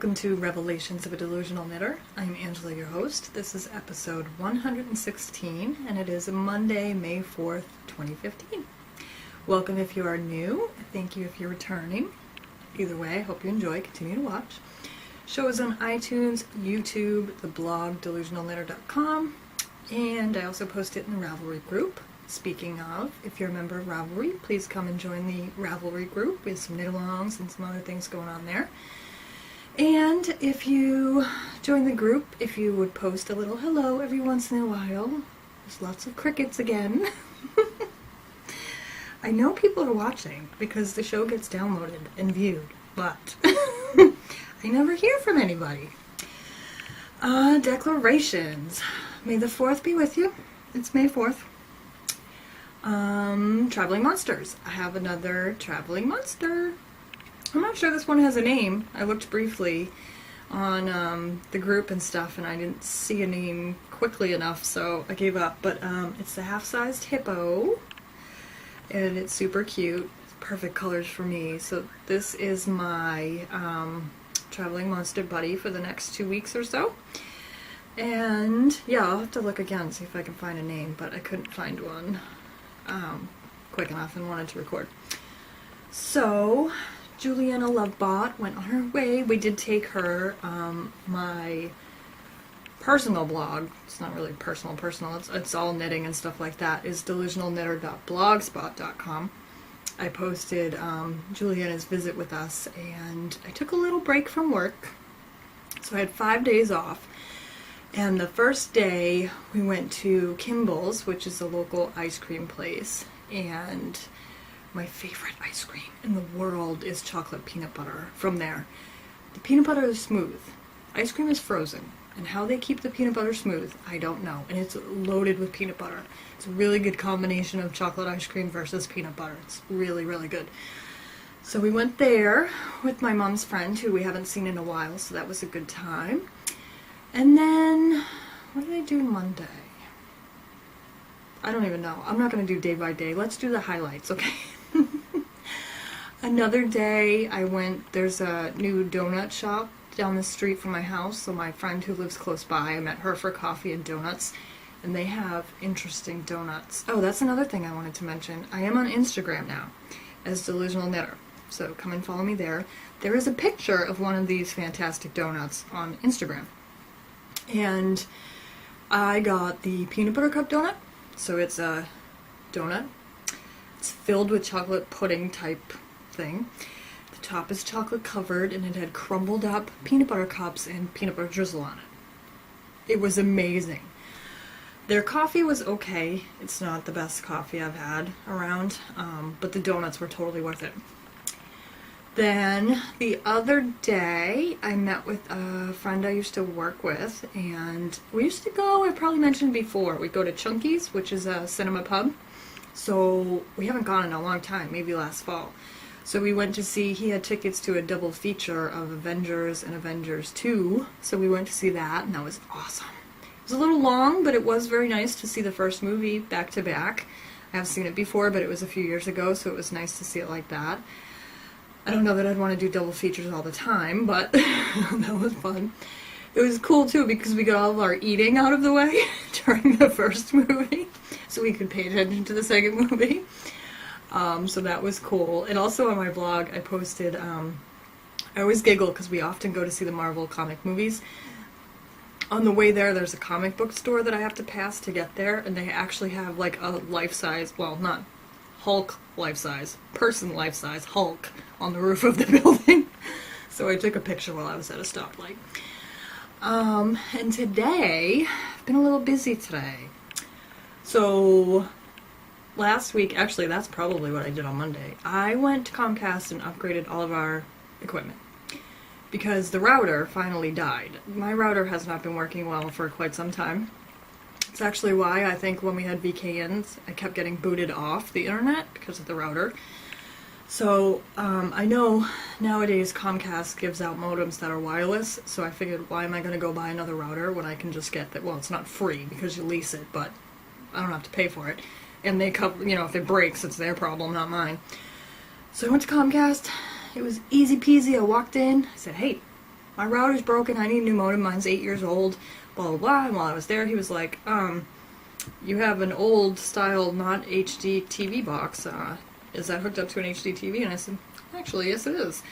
Welcome to Revelations of a Delusional Knitter. I'm Angela, your host. This is episode 116, and it is Monday, May 4th, 2015. Welcome if you are new. Thank you if you're returning. Either way, I hope you enjoy. Continue to watch. Show is on iTunes, YouTube, the blog, delusionalknitter.com, and I also post it in the Ravelry group. Speaking of, if you're a member of Ravelry, please come and join the Ravelry group. We have some knit-alongs and some other things going on there. And if you join the group, if you would post a little hello every once in a while. There's lots of crickets again. I know people are watching because the show gets downloaded and viewed, but I never hear from anybody. Declarations. May the 4th be with you. It's May 4th. Traveling monsters. I have another traveling monster. I'm not sure this one has a name. I looked briefly on the group and stuff, and I didn't see a name quickly enough, so I gave up. But it's the half-sized hippo, and it's super cute. It's perfect colors for me. So this is my traveling monster buddy for the next 2 weeks or so. And yeah, I'll have to look again, see if I can find a name, but I couldn't find one quick enough and wanted to record. So Juliana Lovebot went on her way. We did take her my personal blog. It's not really personal. It's all knitting and stuff like that. Is delusionalknitter.blogspot.com. I posted Juliana's visit with us, and I took a little break from work. So I had 5 days off. And the first day we went to Kimball's, which is a local ice cream place, and my favorite ice cream in the world is chocolate peanut butter from there. The peanut butter is smooth. Ice cream is frozen. And how they keep the peanut butter smooth, I don't know. And it's loaded with peanut butter. It's a really good combination of chocolate ice cream versus peanut butter. It's really, really good. So we went there with my mom's friend, who we haven't seen in a while, so that was a good time. And then, what did I do Monday? I don't even know. I'm not going to do day by day. Let's do the highlights, okay? Another day, there's a new donut shop down the street from my house, so my friend who lives close by, I met her for coffee and donuts, and they have interesting donuts. Oh, that's another thing I wanted to mention. I am on Instagram now as Delusional Knitter, so come and follow me there. There is a picture of one of these fantastic donuts on Instagram. And I got the peanut butter cup donut. So it's a donut. It's filled with chocolate pudding type thing. The top is chocolate covered, and it had crumbled up peanut butter cups and peanut butter drizzle on it. It was amazing. Their coffee was okay. It's not the best coffee I've had around, but the donuts were totally worth it. Then the other day, I met with a friend I used to work with, and we used to go, I've probably mentioned before, we go to Chunky's, which is a cinema pub. So we haven't gone in a long time, maybe last fall. So we went to see, he had tickets to a double feature of Avengers and Avengers 2, so we went to see that, and that was awesome. It was a little long, but it was very nice to see the first movie back to back. I have seen it before, but it was a few years ago, so it was nice to see it like that. I don't know that I'd want to do double features all the time, but that was fun. It was cool, too, because we got all of our eating out of the way during the first movie, so we could pay attention to the second movie. So that was cool. And also on my blog, I posted, I always giggle because we often go to see the Marvel comic movies. On the way there, there's a comic book store that I have to pass to get there, and they actually have like a life-size, well, not Hulk life-size, person life-size Hulk on the roof of the building. So I took a picture while I was at a stoplight. And today, I've been a little busy today. So last week, actually that's probably what I did on Monday, I went to Comcast and upgraded all of our equipment. Because the router finally died. My router has not been working well for quite some time. It's actually why I think when we had VKNs, I kept getting booted off the internet because of the router. So I know nowadays Comcast gives out modems that are wireless, so I figured, why am I going to go buy another router when I can just get that? Well, it's not free because you lease it, but I don't have to pay for it. And they cover, you know, if it breaks, it's their problem, not mine. So I went to Comcast. It was easy peasy. I walked in. I said, hey, my router's broken, I need a new modem, mine's 8 years old, blah, blah, blah. And while I was there, he was like, you have an old style, not HD TV box. Is that hooked up to an HD TV? And I said, actually, yes it is.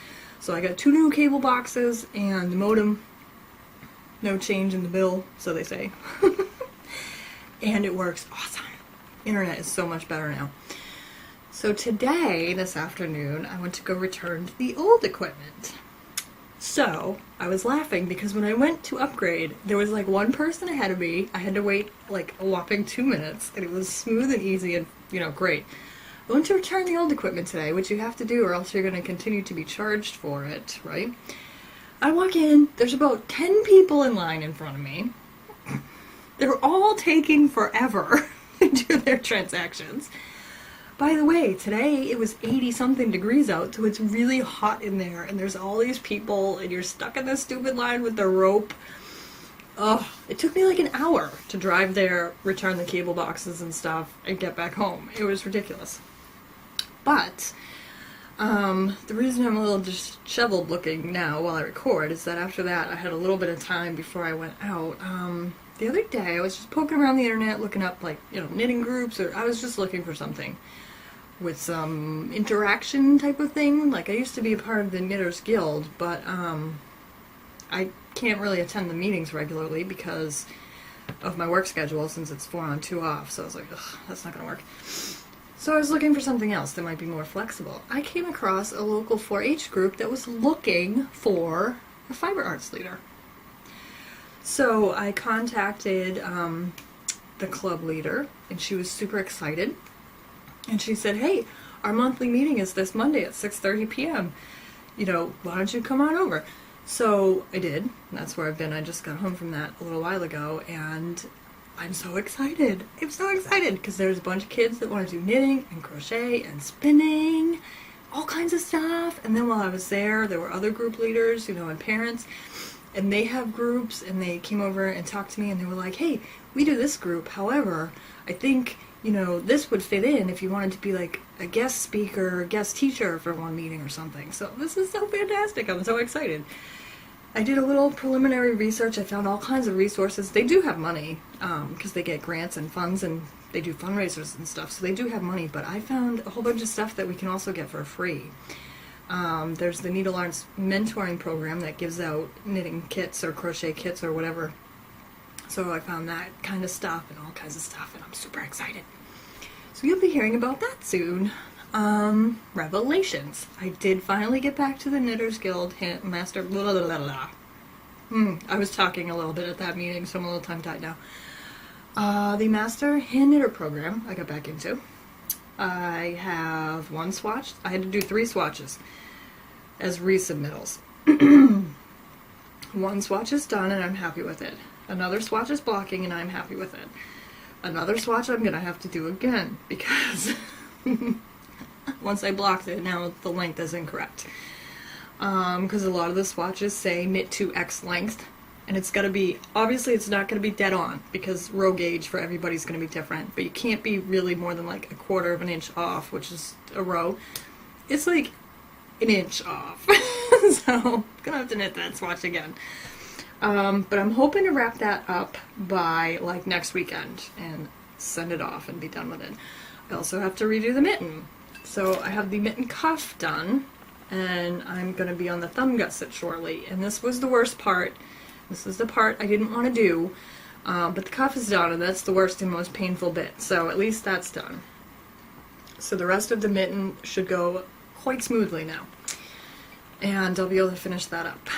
So I got 2 new cable boxes and the modem. No change in the bill, so they say. And it works awesome. Internet is so much better now. So today, this afternoon, I went to go return the old equipment. So, I was laughing because when I went to upgrade, there was like one person ahead of me. I had to wait like a whopping 2 minutes, and it was smooth and easy and, great. I went to return the old equipment today, which you have to do or else you're going to continue to be charged for it, right? I walk in, there's about 10 people in line in front of me. They're all taking forever to do their transactions. By the way, today it was 80-something degrees out, so it's really hot in there, and there's all these people, and you're stuck in this stupid line with the rope. Ugh, it took me like an hour to drive there, return the cable boxes and stuff, and get back home. It was ridiculous. But, the reason I'm a little disheveled looking now while I record is that after that I had a little bit of time before I went out. The other day I was just poking around the internet looking up like, knitting groups, or I was just looking for something with some interaction type of thing. Like I used to be a part of the Knitters Guild, but I can't really attend the meetings regularly because of my work schedule since it's 4 on 2 off, so I was like, ugh, that's not gonna work. So I was looking for something else that might be more flexible. I came across a local 4-H group that was looking for a fiber arts leader. So I contacted the club leader, and she was super excited. And she said, hey, our monthly meeting is this Monday at 6:30 p.m. Why don't you come on over? So I did. That's where I've been. I just got home from that a little while ago, and I'm so excited. I'm so excited because there's a bunch of kids that want to do knitting and crochet and spinning, all kinds of stuff. And then while I was there were other group leaders, and parents, and they have groups, and they came over and talked to me, and they were like, hey, we do this group. However, I think, this would fit in if you wanted to be like a guest speaker, guest teacher for one meeting or something. So this is so fantastic. I'm so excited. I did a little preliminary research. I found all kinds of resources. They do have money because they get grants and funds, and they do fundraisers and stuff, so they do have money, but I found a whole bunch of stuff that we can also get for free. There's the Needle Arts mentoring program that gives out knitting kits or crochet kits or whatever. So I found that kind of stuff and all kinds of stuff, and I'm super excited. So you'll be hearing about that soon. Revelations. I did finally get back to the Knitters Guild Master blah, blah, blah, blah. I was talking a little bit at that meeting, so I'm a little tongue-tied now. The Master Hand Knitter program I got back into. I have 1 swatch. I had to do 3 swatches as resubmittals. 1 swatch is done and I'm happy with it. Another swatch is blocking and I'm happy with it. Another swatch I'm going to have to do again because once I blocked it, now the length is incorrect. Because a lot of the swatches say knit to X length, and it's got to be, obviously it's not going to be dead on because row gauge for everybody's going to be different, but you can't be really more than like 1/4 of an inch off, which is a row. It's like an inch off. So I'm going to have to knit that swatch again. But I'm hoping to wrap that up by like next weekend and send it off and be done with it. I also have to redo the mitten. So I have the mitten cuff done, and I'm going to be on the thumb gusset shortly. And this was the worst part. This is the part I didn't want to do, but the cuff is done, and that's the worst and most painful bit. So at least that's done. So the rest of the mitten should go quite smoothly now. And I'll be able to finish that up.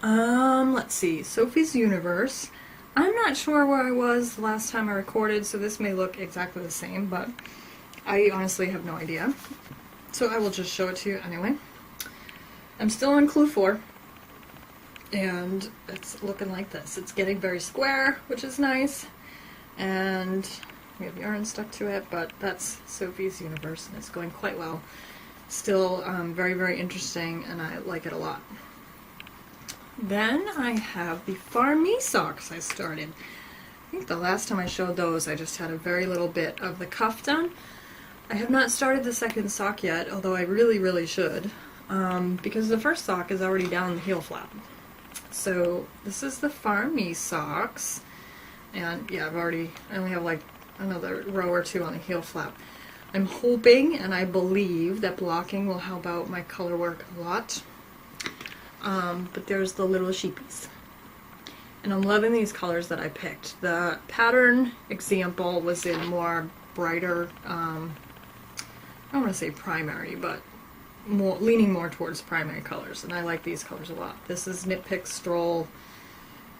Let's see, Sophie's Universe. I'm not sure where I was the last time I recorded, so this may look exactly the same, but I honestly have no idea. So I will just show it to you anyway. I'm still on clue 4, and it's looking like this. It's getting very square, which is nice, and we have yarn stuck to it, but that's Sophie's Universe, and it's going quite well. Still very, very interesting, and I like it a lot. Then I have the Farm Me socks I started. I think the last time I showed those, I just had a very little bit of the cuff done. I have not started the second sock yet, although I really, really should, because the first sock is already down the heel flap. So this is the Farm Me socks, and yeah, I only have like another row or two on the heel flap. I'm hoping and I believe that blocking will help out my color work a lot. But there's the little sheepies. And I'm loving these colors that I picked. The pattern example was in more brighter, I don't want to say primary, but leaning more towards primary colors. And I like these colors a lot. This is Knit Pick Stroll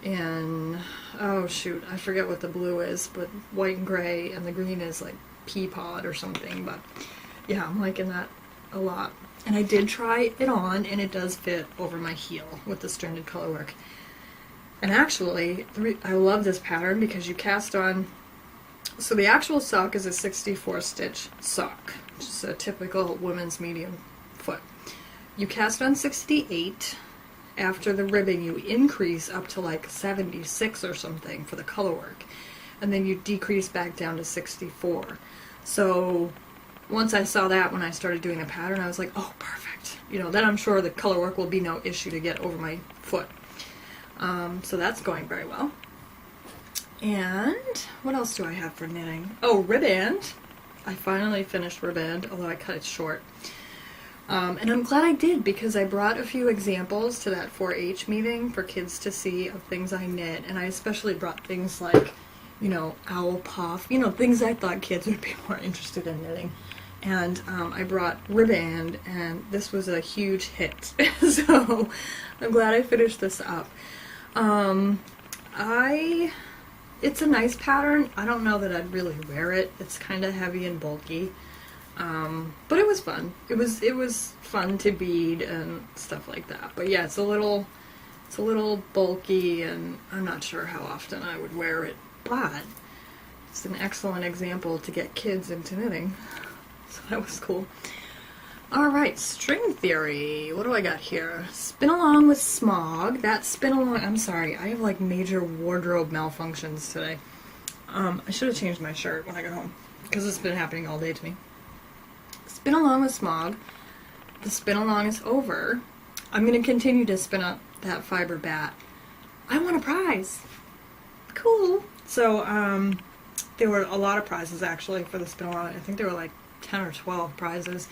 in, oh shoot, I forget what the blue is, but white and gray, and the green is like pea pod or something. But yeah, I'm liking that a lot. And I did try it on, and it does fit over my heel with the stranded color work. And actually, I love this pattern because you cast on, so the actual sock is a 64 stitch sock, which is a typical women's medium foot. You cast on 68. After the ribbing, you increase up to like 76 or something for the color work, and then you decrease back down to 64. So once I saw that, when I started doing a pattern, I was like, oh, perfect. You know, then I'm sure the color work will be no issue to get over my foot. So that's going very well. And what else do I have for knitting? Oh, ribband. I finally finished ribband, although I cut it short. And I'm glad I did, because I brought a few examples to that 4-H meeting for kids to see of things I knit, and I especially brought things like, you know, owl puff, you know, things I thought kids would be more interested in knitting. And I brought ribband, and this was a huge hit. So I'm glad I finished this up. It's a nice pattern. I don't know that I'd really wear it. It's kind of heavy and bulky. But it was fun. It was fun to bead and stuff like that. But yeah, it's a little bulky, and I'm not sure how often I would wear it, but it's an excellent example to get kids into knitting. So that was cool. Alright, string theory. What do I got here? Spin along with smog. That spin along, I'm sorry, I have like major wardrobe malfunctions today. I should have changed my shirt when I got home, because it's been happening all day to me. Spin along with smog. The spin along is over. I'm going to continue to spin up that fiber bat. I won a prize. Cool. So, there were a lot of prizes actually for the spin along. I think there were like 10 or 12 prizes.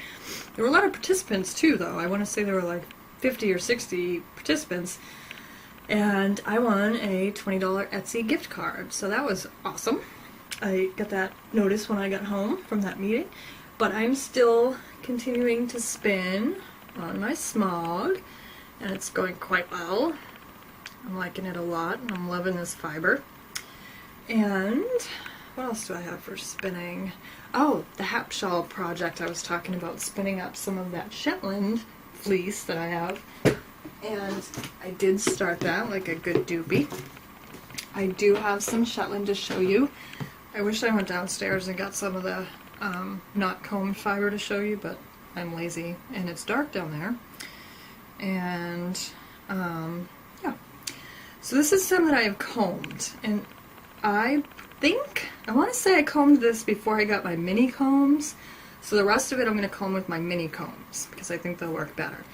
There were a lot of participants too, though. I want to say there were like 50 or 60 participants. And I won a $20 Etsy gift card. So that was awesome. I got that notice when I got home from that meeting. But I'm still continuing to spin on my smog, and it's going quite well. I'm liking it a lot, and I'm loving this fiber. And what else do I have for spinning? Oh, the Hap Shawl project I was talking about, spinning up some of that Shetland fleece that I have. And I did start that like a good doobie. I do have some Shetland to show you. I wish I went downstairs and got some of the not combed fiber to show you, but I'm lazy and it's dark down there. And yeah, so this is some that I have combed, and I want to say I combed this before I got my mini combs, so the rest of it I'm going to comb with my mini combs because I think they'll work better.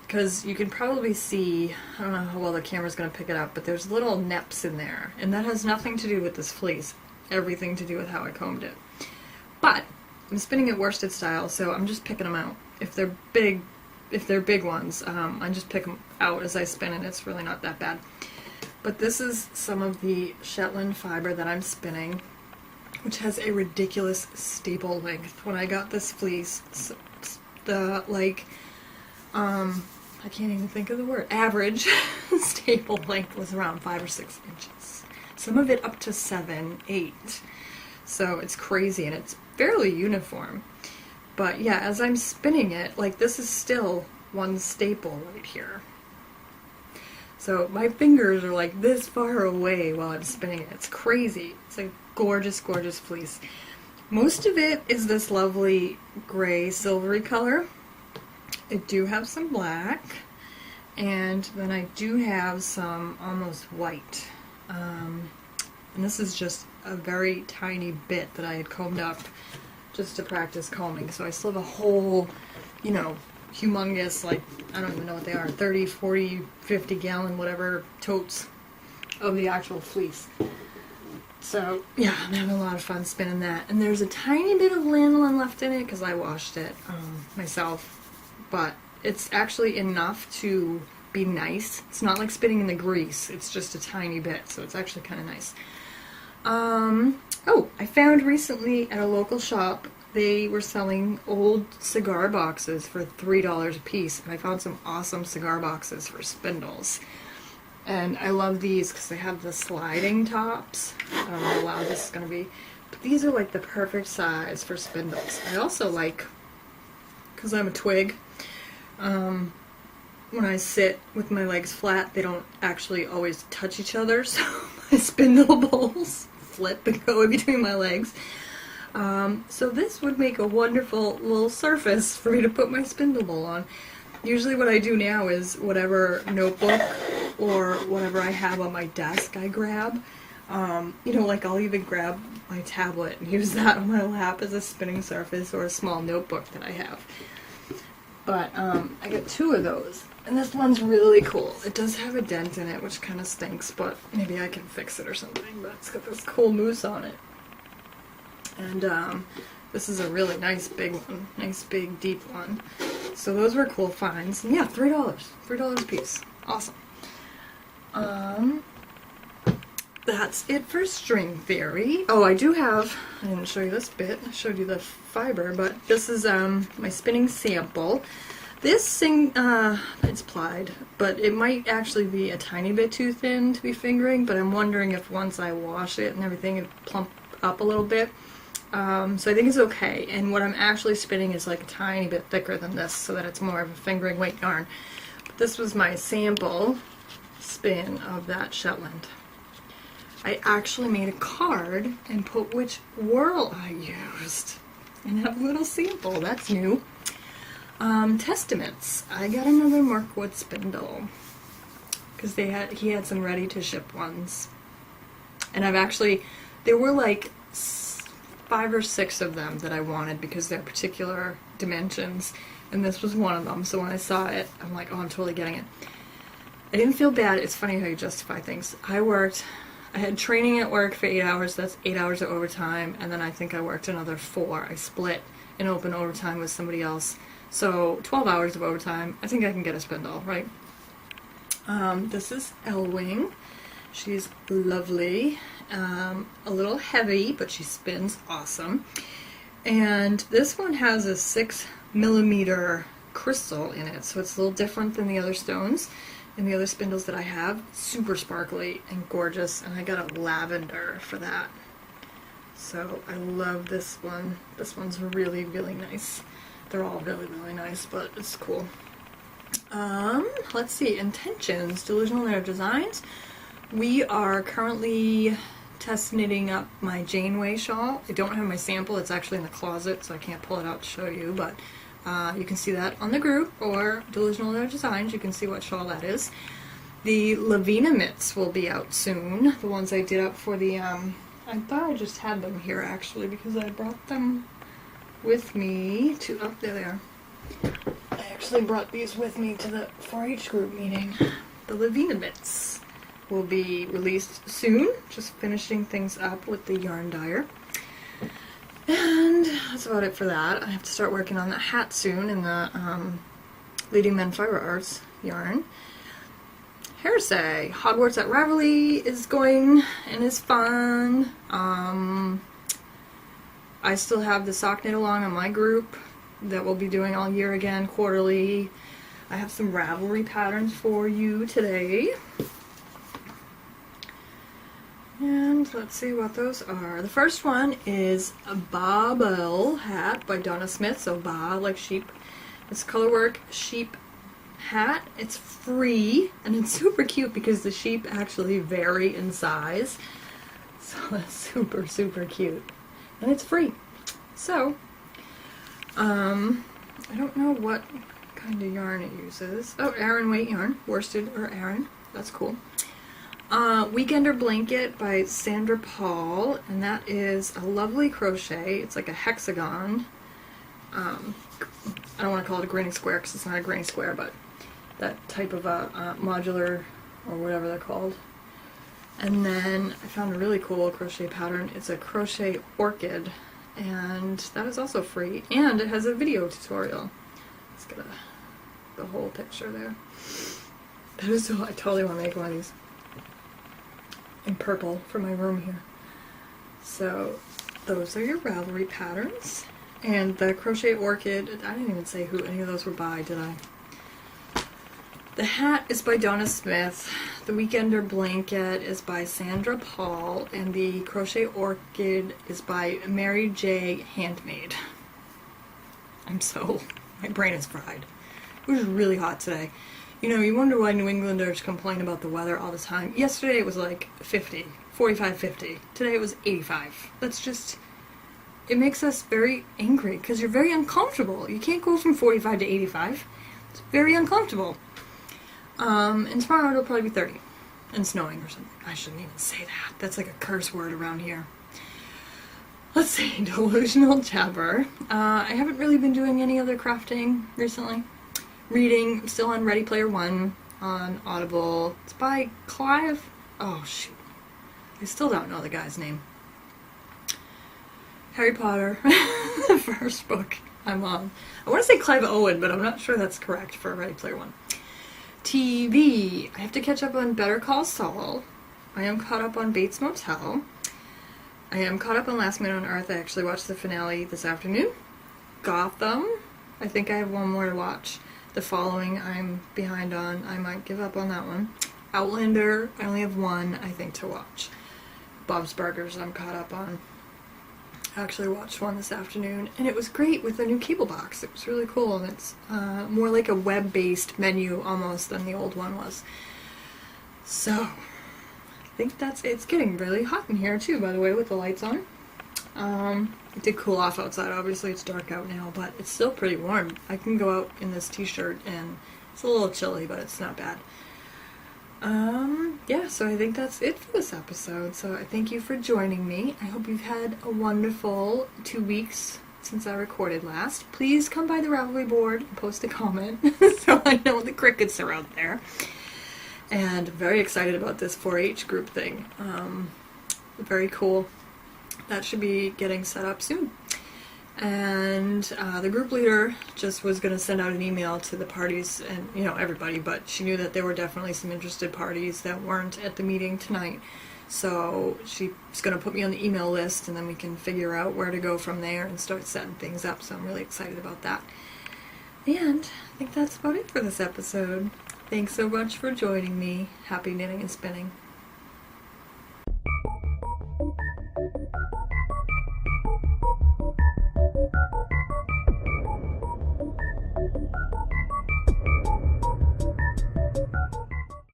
Because you can probably see, I don't know how well the camera's going to pick it up, but there's little neps in there, and that has nothing to do with this fleece, everything to do with how I combed it. But I'm spinning it worsted style, so I'm just picking them out. If they're big ones, I just pick them out as I spin, and it's really not that bad. But this is some of the Shetland fiber that I'm spinning, which has a ridiculous staple length. When I got this fleece, the I can't even think of the word, average staple length was around 5 or 6 inches. Some of it up to 7, 8. So it's crazy, and it's fairly uniform. But yeah, as I'm spinning it, like this is still one staple right here. So my fingers are like this far away while I'm spinning it. It's crazy. It's a gorgeous, gorgeous fleece. Most of it is this lovely gray silvery color. I do have some black, and then I do have some almost white. And this is just a very tiny bit that I had combed up just to practice combing. So I still have a whole, humongous, like, I don't even know what they are, 30, 40, 50 gallon, whatever, totes of the actual fleece. So, yeah, I'm having a lot of fun spinning that. And there's a tiny bit of lanolin left in it because I washed it myself. But it's actually enough to be nice. It's not like spinning in the grease. It's just a tiny bit, so it's actually kind of nice. Oh, I found recently at a local shop, they were selling old cigar boxes for $3 a piece. And I found some awesome cigar boxes for spindles. And I love these because they have the sliding tops. I don't know how loud this is going to be. But these are like the perfect size for spindles. I also like, because I'm a twig, when I sit with my legs flat, they don't actually always touch each other. So my spindle bowls flip and go in between my legs. So this would make a wonderful little surface for me to put my spindle bowl on. Usually what I do now is whatever notebook or whatever I have on my desk I grab. You know, like I'll even grab my tablet and use that on my lap as a spinning surface or a small notebook that I have. But I got 2 of those. And this one's really cool. It does have a dent in it, which kind of stinks, but maybe I can fix it or something. But it's got this cool mousse on it. And this is a really nice big one. Nice big deep one. So those were cool finds. And yeah, $3. $3 a piece. Awesome. That's it for string theory. Oh, I do have, I didn't show you this bit. I showed you the fiber, but this is my spinning sample. This thing, it's plied, but it might actually be a tiny bit too thin to be fingering, but I'm wondering if once I wash it and everything, it'll plump up a little bit. So I think it's okay, and what I'm actually spinning is like a tiny bit thicker than this, so that it's more of a fingering weight yarn. But this was my sample spin of that Shetland. I actually made a card and put which whirl I used, and have a little sample. That's new. Testaments. I got another Markwood spindle because he had some ready to ship ones, and there were like 5 or 6 of them that I wanted because they're particular dimensions, and this was one of them. So when I saw it, I'm like, oh, I'm totally getting it. I didn't feel bad. It's funny how you justify things. I had training at work for 8 hours. That's 8 hours of overtime, and then I think I worked another 4. I split an open overtime with somebody else. So 12 hours of overtime. I think I can get a spindle, right? This is Elwing. She's lovely. A little heavy, but she spins awesome. And this one has a 6mm crystal in it, so it's a little different than the other stones and the other spindles that I have. Super sparkly and gorgeous, and I got a lavender for that. So I love this one. This one's really, really nice. They're all really, really nice, but it's cool. Let's see, Intentions, Delusional Knitter Designs. We are currently test knitting up my Janeway shawl. I don't have my sample, it's actually in the closet, so I can't pull it out to show you, but you can see that on the group, or Delusional Knitter Designs, you can see what shawl that is. The Lavina mitts will be out soon, the ones I did up for the, I thought I just had them here actually, because I brought them with me to, oh, there they are. I actually brought these with me to the 4-H group meeting. The Lavina mitts will be released soon, just finishing things up with the yarn dyer. And that's about it for that. I have to start working on that hat soon in the Leading Men Fiber Arts yarn. Heresy, Hogwarts at Ravelry is going and is fun. I still have the sock knit along on my group that we'll be doing all year again, quarterly. I have some Ravelry patterns for you today. And let's see what those are. The first one is a Barbell hat by Donna Smith, so Ba like sheep. It's colorwork sheep hat. It's free, and it's super cute because the sheep actually vary in size. So that's super, super cute. And it's free. So, I don't know what kind of yarn it uses. Oh, Aran weight yarn. Worsted or Aran. That's cool. Weekender Blanket by Sandra Paul, and that is a lovely crochet. It's like a hexagon, I don't want to call it a granny square because it's not a granny square, but that type of a modular, or whatever they're called. And then I found a really cool crochet pattern. It's a crochet orchid, and that is also free, and it has a video tutorial. Let's get the whole picture there. That is so, I totally want to make one of these in purple for my room here. So those are your Ravelry patterns. And the crochet orchid, I didn't even say who any of those were by, did I? The hat is by Donna Smith. The Weekender blanket is by Sandra Paul. And the crochet orchid is by Mary J. Handmade. My brain is fried. It was really hot today. You know, you wonder why New Englanders complain about the weather all the time. Yesterday it was like 50, 45, 50. Today it was 85. That's just... It makes us very angry because you're very uncomfortable. You can't go from 45 to 85. It's very uncomfortable. And tomorrow it'll probably be 30 and snowing or something. I shouldn't even say that. That's like a curse word around here. Let's see, Delusional Jabber. I haven't really been doing any other crafting recently. Reading, I'm still on Ready Player One on Audible. It's by Clive. Oh shoot. I still don't know the guy's name. Harry Potter, the first book I'm on. I want to say Clive Owen, but I'm not sure that's correct for Ready Player One. TV. I have to catch up on Better Call Saul. I am caught up on Bates Motel. I am caught up on Last Man on Earth. I actually watched the finale this afternoon. Gotham. I think I have one more to watch. The Following I'm behind on. I might give up on that one. Outlander. I only have one, I think, to watch. Bob's Burgers I'm caught up on. I actually watched one this afternoon, and it was great with the new cable box. It was really cool, and it's more like a web-based menu almost than the old one was. So, I think that's it. It's getting really hot in here too, by the way, with the lights on. It did cool off outside. Obviously it's dark out now, but it's still pretty warm. I can go out in this t-shirt, and it's a little chilly, but it's not bad. Yeah, so I think that's it for this episode. So I thank you for joining me. I hope you've had a wonderful 2 weeks since I recorded last. Please come by the Ravelry board and post a comment so I know the crickets are out there. And very excited about this 4-H group thing. Very cool. That should be getting set up soon. And the group leader just was going to send out an email to the parties and, you know, everybody, but she knew that there were definitely some interested parties that weren't at the meeting tonight. So she's going to put me on the email list, and then we can figure out where to go from there and start setting things up. So I'm really excited about that. And I think that's about it for this episode. Thanks so much for joining me. Happy knitting and spinning.